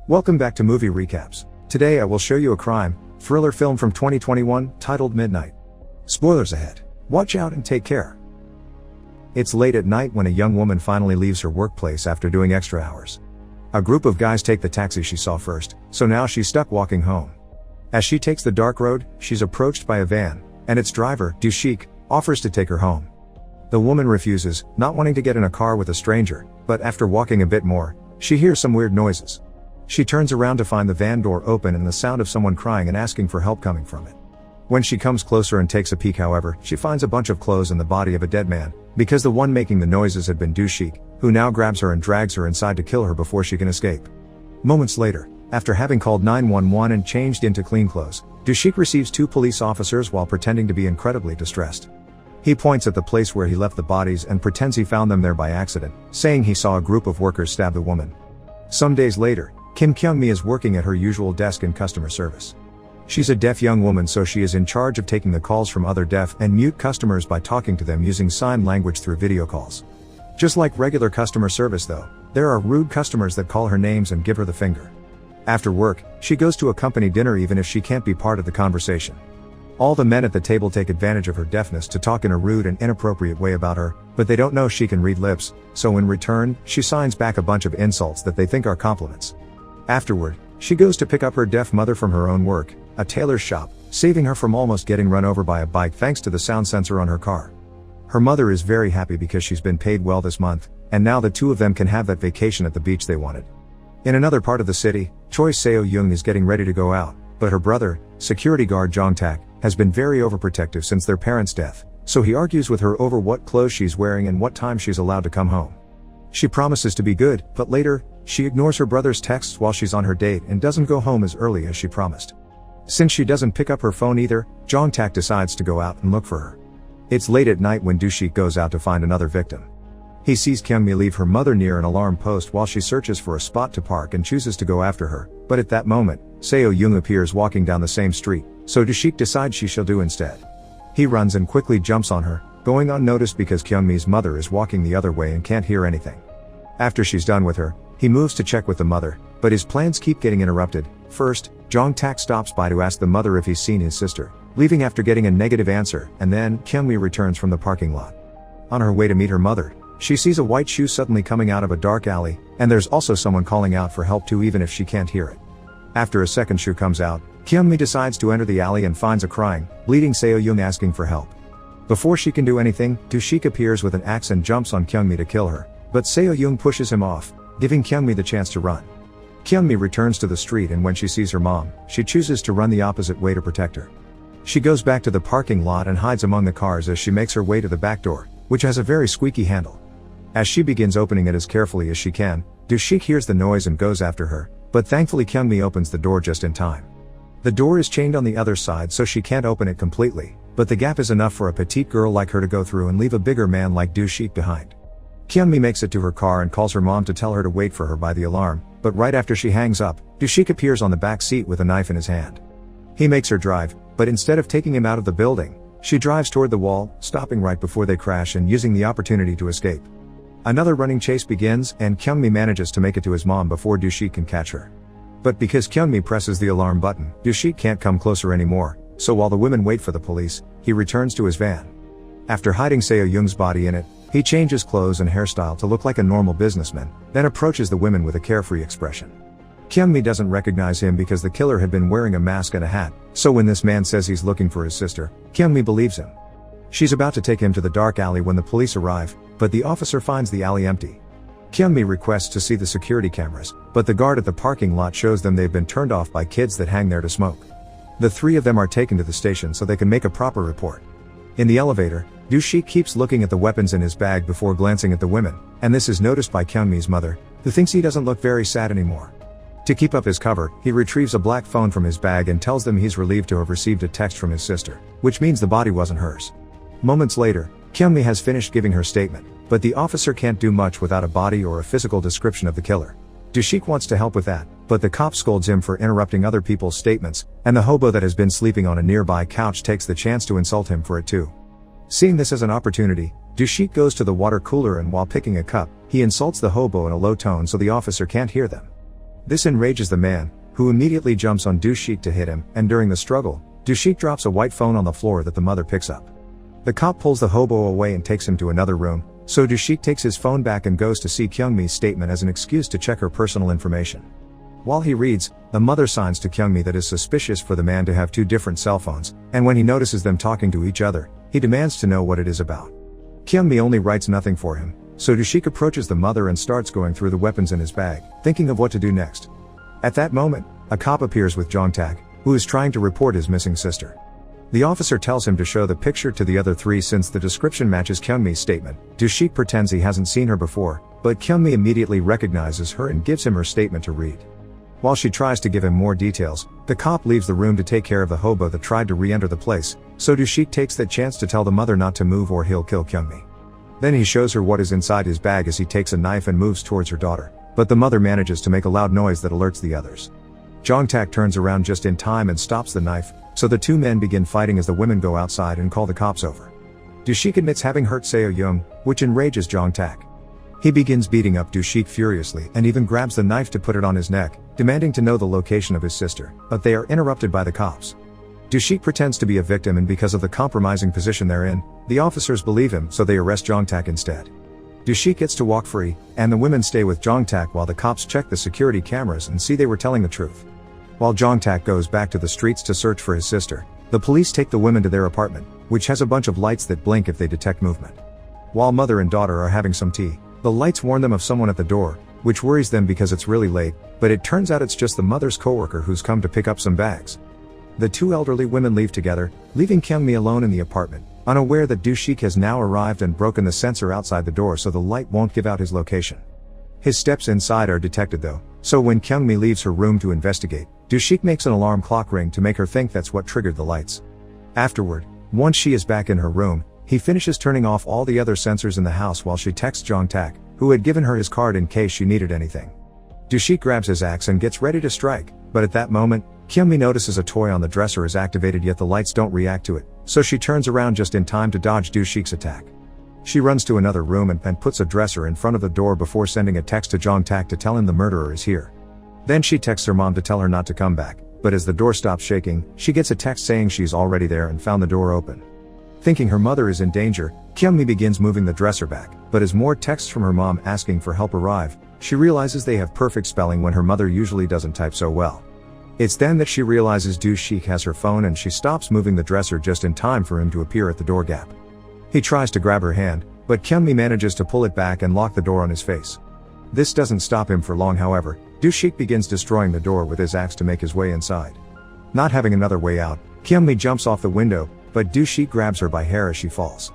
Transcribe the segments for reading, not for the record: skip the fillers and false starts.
Welcome back to Movie Recaps. Today I will show you a crime, thriller film from 2021, titled Midnight. Spoilers ahead. Watch out and take care. It's late at night when a young woman finally leaves her workplace after doing extra hours. A group of guys take the taxi she saw first, so now she's stuck walking home. As she takes the dark road, she's approached by a van, and its driver, Dushik, offers to take her home. The woman refuses, not wanting to get in a car with a stranger, but after walking a bit more, she hears some weird noises. She turns around to find the van door open and the sound of someone crying and asking for help coming from it. When she comes closer and takes a peek, however, she finds a bunch of clothes and the body of a dead man, because the one making the noises had been Dushik, who now grabs her and drags her inside to kill her before she can escape. Moments later, after having called 911 and changed into clean clothes, Dushik receives two police officers while pretending to be incredibly distressed. He points at the place where he left the bodies and pretends he found them there by accident, saying he saw a group of workers stab the woman. Some days later, Kim Kyung-mi is working at her usual desk in customer service. She's a deaf young woman, so she is in charge of taking the calls from other deaf and mute customers by talking to them using sign language through video calls. Just like regular customer service though, there are rude customers that call her names and give her the finger. After work, she goes to a company dinner even if she can't be part of the conversation. All the men at the table take advantage of her deafness to talk in a rude and inappropriate way about her, but they don't know she can read lips, so in return, she signs back a bunch of insults that they think are compliments. Afterward, she goes to pick up her deaf mother from her own work, a tailor's shop, saving her from almost getting run over by a bike thanks to the sound sensor on her car. Her mother is very happy because she's been paid well this month, and now the two of them can have that vacation at the beach they wanted. In another part of the city, Choi Seo-young is getting ready to go out, but her brother, security guard Jong-tak, has been very overprotective since their parents' death, so he argues with her over what clothes she's wearing and what time she's allowed to come home. She promises to be good, but later, she ignores her brother's texts while she's on her date and doesn't go home as early as she promised. Since she doesn't pick up her phone either, Jong-tak decides to go out and look for her. It's late at night when Dushik goes out to find another victim. He sees Kyung-mi leave her mother near an alarm post while she searches for a spot to park and chooses to go after her, but at that moment, Seo-young appears walking down the same street, so Dushik decides she shall do instead. He runs and quickly jumps on her, going unnoticed because Kyung-mi's mother is walking the other way and can't hear anything. After she's done with her, he moves to check with the mother, but his plans keep getting interrupted. First, Jong-tak stops by to ask the mother if he's seen his sister, leaving after getting a negative answer, and then Kyung-mi returns from the parking lot. On her way to meet her mother, she sees a white shoe suddenly coming out of a dark alley, and there's also someone calling out for help too even if she can't hear it. After a second shoe comes out, Kyung-mi decides to enter the alley and finds a crying, bleeding Seo-young asking for help. Before she can do anything, Dushik appears with an axe and jumps on Kyung-mi to kill her, but Seo-young pushes him off, giving Kyung-mi the chance to run. Kyung-mi returns to the street, and when she sees her mom, she chooses to run the opposite way to protect her. She goes back to the parking lot and hides among the cars as she makes her way to the back door, which has a very squeaky handle. As she begins opening it as carefully as she can, Dushik hears the noise and goes after her, but thankfully Kyung-mi opens the door just in time. The door is chained on the other side so she can't open it completely, but the gap is enough for a petite girl like her to go through and leave a bigger man like Dushik behind. Kyung-mi makes it to her car and calls her mom to tell her to wait for her by the alarm, but right after she hangs up, Dushik appears on the back seat with a knife in his hand. He makes her drive, but instead of taking him out of the building, she drives toward the wall, stopping right before they crash and using the opportunity to escape. Another running chase begins, and Kyung-mi manages to make it to his mom before Dushik can catch her. But because Kyung-mi presses the alarm button, Dushik can't come closer anymore, so while the women wait for the police, he returns to his van. After hiding Seo-young's body in it, he changes clothes and hairstyle to look like a normal businessman, then approaches the women with a carefree expression. Kyung-mi doesn't recognize him because the killer had been wearing a mask and a hat, so when this man says he's looking for his sister, Kyung-mi believes him. She's about to take him to the dark alley when the police arrive, but the officer finds the alley empty. Kyung-mi requests to see the security cameras, but the guard at the parking lot shows them they've been turned off by kids that hang there to smoke. The three of them are taken to the station so they can make a proper report. In the elevator, Dushik keeps looking at the weapons in his bag before glancing at the women, and this is noticed by Kyung-mi's mother, who thinks he doesn't look very sad anymore. To keep up his cover, he retrieves a black phone from his bag and tells them he's relieved to have received a text from his sister, which means the body wasn't hers. Moments later, Kyung-mi has finished giving her statement, but the officer can't do much without a body or a physical description of the killer. Dushik wants to help with that, but the cop scolds him for interrupting other people's statements, and the hobo that has been sleeping on a nearby couch takes the chance to insult him for it too. Seeing this as an opportunity, Dushik goes to the water cooler and while picking a cup, he insults the hobo in a low tone so the officer can't hear them. This enrages the man, who immediately jumps on Dushik to hit him, and during the struggle, Dushik drops a white phone on the floor that the mother picks up. The cop pulls the hobo away and takes him to another room, so Dushik takes his phone back and goes to see Kyungmi's statement as an excuse to check her personal information. While he reads, the mother signs to Kyungmi that is suspicious for the man to have two different cell phones, and when he notices them talking to each other, he demands to know what it is about. Kyungmi only writes nothing for him, so Dushik approaches the mother and starts going through the weapons in his bag, thinking of what to do next. At that moment, a cop appears with Jongtak, who is trying to report his missing sister. The officer tells him to show the picture to the other three since the description matches Kyungmi's statement. Dushik pretends he hasn't seen her before, but Kyungmi immediately recognizes her and gives him her statement to read. While she tries to give him more details, the cop leaves the room to take care of the hobo that tried to re-enter the place, so Dushik takes that chance to tell the mother not to move or he'll kill Kyungmi. Then he shows her what is inside his bag as he takes a knife and moves towards her daughter, but the mother manages to make a loud noise that alerts the others. Jongtak turns around just in time and stops the knife, so the two men begin fighting as the women go outside and call the cops over. Dushik admits having hurt Seo Young, which enrages Jongtak. He begins beating up Dushik furiously and even grabs the knife to put it on his neck, demanding to know the location of his sister, but they are interrupted by the cops. Dushik pretends to be a victim and because of the compromising position they're in, the officers believe him so they arrest Jongtak instead. Dushik gets to walk free, and the women stay with Jongtak while the cops check the security cameras and see they were telling the truth. While Jongtak goes back to the streets to search for his sister, the police take the women to their apartment, which has a bunch of lights that blink if they detect movement. While mother and daughter are having some tea, the lights warn them of someone at the door, which worries them because it's really late, but it turns out it's just the mother's coworker who's come to pick up some bags. The two elderly women leave together, leaving Kyungmi alone in the apartment, unaware that Dushik has now arrived and broken the sensor outside the door so the light won't give out his location. His steps inside are detected though, so when Kyungmi leaves her room to investigate, Dushik makes an alarm clock ring to make her think that's what triggered the lights. Afterward, once she is back in her room, he finishes turning off all the other sensors in the house while she texts Jongtak, who had given her his card in case she needed anything. Dushik grabs his axe and gets ready to strike, but at that moment, Kyungmi notices a toy on the dresser is activated yet the lights don't react to it, so she turns around just in time to dodge Dushik's attack. She runs to another room and puts a dresser in front of the door before sending a text to Jongtak to tell him the murderer is here. Then she texts her mom to tell her not to come back, but as the door stops shaking, she gets a text saying she's already there and found the door open. Thinking her mother is in danger, Kyungmi begins moving the dresser back, but as more texts from her mom asking for help arrive, she realizes they have perfect spelling when her mother usually doesn't type so well. It's then that she realizes Dushik has her phone and she stops moving the dresser just in time for him to appear at the door gap. He tries to grab her hand, but Kyungmi manages to pull it back and lock the door on his face. This doesn't stop him for long however, Dushik begins destroying the door with his axe to make his way inside. Not having another way out, Kyungmi jumps off the window, but Dushik grabs her by hair as she falls.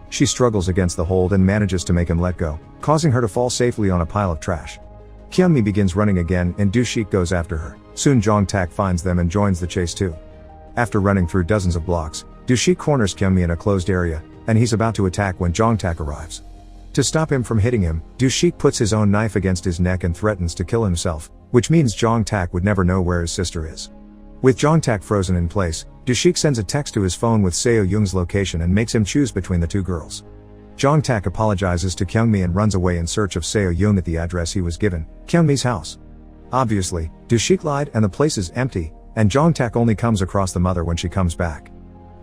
She struggles against the hold and manages to make him let go, causing her to fall safely on a pile of trash. Kyungmi begins running again and Dushik goes after her. Soon Jongtak finds them and joins the chase too. After running through dozens of blocks, Dushik corners Kyungmi in a closed area, and he's about to attack when Jongtak arrives. To stop him from hitting him, Dushik puts his own knife against his neck and threatens to kill himself, which means Jongtak would never know where his sister is. With Jongtak frozen in place, Dushik sends a text to his phone with Seo Young's location and makes him choose between the two girls. Jongtak apologizes to Kyungmi and runs away in search of Seo Young at the address he was given, Kyungmi's house. Obviously, Dushik lied and the place is empty, and Jongtak only comes across the mother when she comes back.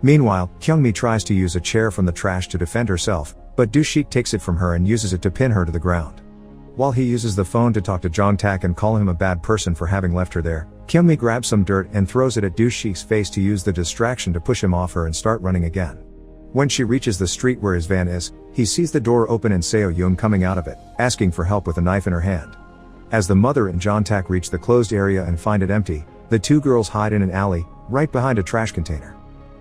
Meanwhile, Kyungmi tries to use a chair from the trash to defend herself, but Dushik takes it from her and uses it to pin her to the ground. While he uses the phone to talk to Jongtak and call him a bad person for having left her there, Kyungmi grabs some dirt and throws it at Dushik's face to use the distraction to push him off her and start running again. When she reaches the street where his van is, he sees the door open and Seo Young coming out of it, asking for help with a knife in her hand. As the mother and Jongtak reach the closed area and find it empty, the two girls hide in an alley, right behind a trash container.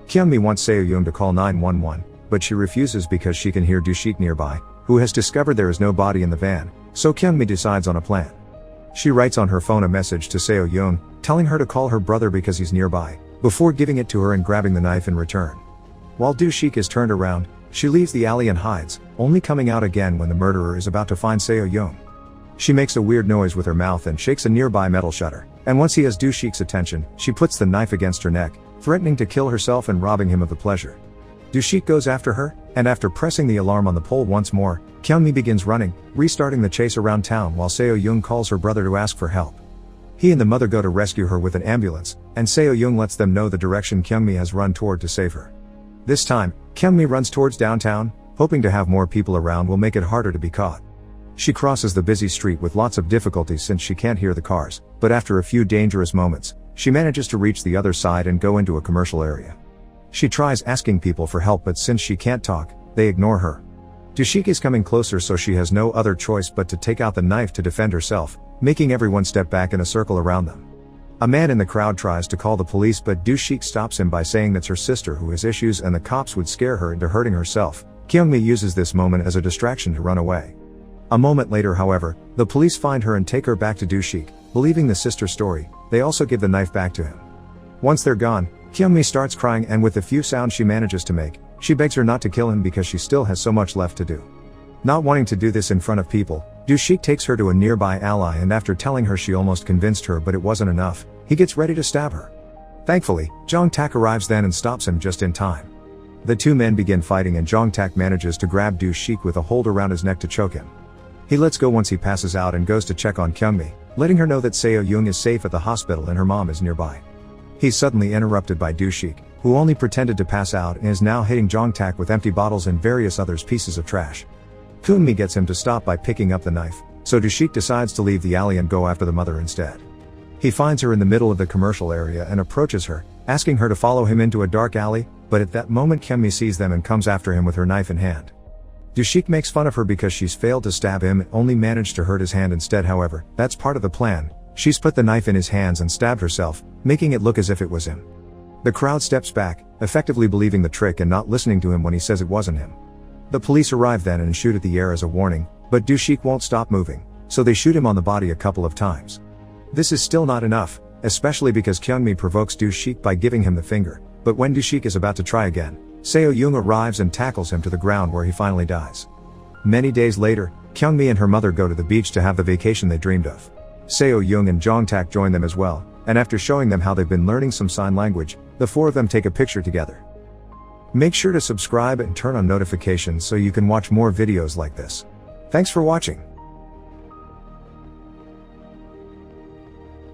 Kyungmi wants Seo Young to call 911, but she refuses because she can hear Dushik nearby, who has discovered there is no body in the van, so Kyungmi decides on a plan. She writes on her phone a message to Seo Young, telling her to call her brother because he's nearby, before giving it to her and grabbing the knife in return. While Dushik is turned around, she leaves the alley and hides, only coming out again when the murderer is about to find Seo Young. She makes a weird noise with her mouth and shakes a nearby metal shutter, and once he has Dushik's attention, she puts the knife against her neck, threatening to kill herself and robbing him of the pleasure. Dushik goes after her, and after pressing the alarm on the pole once more, Kyungmi begins running, restarting the chase around town while Seo Young calls her brother to ask for help. He and the mother go to rescue her with an ambulance, and Seo-young lets them know the direction Kyungmi has run toward to save her. This time, Kyungmi runs towards downtown, hoping to have more people around will make it harder to be caught. She crosses the busy street with lots of difficulty since she can't hear the cars, but after a few dangerous moments, she manages to reach the other side and go into a commercial area. She tries asking people for help, but since she can't talk, they ignore her. Dushik is coming closer, so she has no other choice but to take out the knife to defend herself, making everyone step back in a circle around them. A man in the crowd tries to call the police, but Dushik stops him by saying that's her sister who has issues and the cops would scare her into hurting herself. Kyungmi uses this moment as a distraction to run away. A moment later, however, the police find her and take her back to Dushik. Believing the sister's story, they also give the knife back to him. Once they're gone, Kyungmi starts crying, and with the few sounds she manages to make, she begs her not to kill him because she still has so much left to do. Not wanting to do this in front of people, Dushik takes her to a nearby ally, and after telling her she almost convinced her but it wasn't enough, he gets ready to stab her. Thankfully, Jong-tak arrives then and stops him just in time. The two men begin fighting, and Jong-tak manages to grab Dushik with a hold around his neck to choke him. He lets go once he passes out and goes to check on Kyungmi, letting her know that Seo-young is safe at the hospital and her mom is nearby. He's suddenly interrupted by Dushik, who only pretended to pass out and is now hitting Jong-tak with empty bottles and various other pieces of trash. Kyungmi gets him to stop by picking up the knife, so Dushik decides to leave the alley and go after the mother instead. He finds her in the middle of the commercial area and approaches her, asking her to follow him into a dark alley, but at that moment Kyungmi sees them and comes after him with her knife in hand. Dushik makes fun of her because she's failed to stab him and only managed to hurt his hand instead. However, that's part of the plan. She's put the knife in his hands and stabbed herself, making it look as if it was him. The crowd steps back, effectively believing the trick and not listening to him when he says it wasn't him. The police arrive then and shoot at the air as a warning, but Dushik won't stop moving, so they shoot him on the body a couple of times. This is still not enough, especially because Kyungmi provokes Dushik by giving him the finger, but when Dushik is about to try again, Seo-young arrives and tackles him to the ground where he finally dies. Many days later, Kyungmi and her mother go to the beach to have the vacation they dreamed of. Seo-young and Jong-tak join them as well, and after showing them how they've been learning some sign language, the four of them take a picture together. Make sure to subscribe and turn on notifications so you can watch more videos like this. Thanks for watching.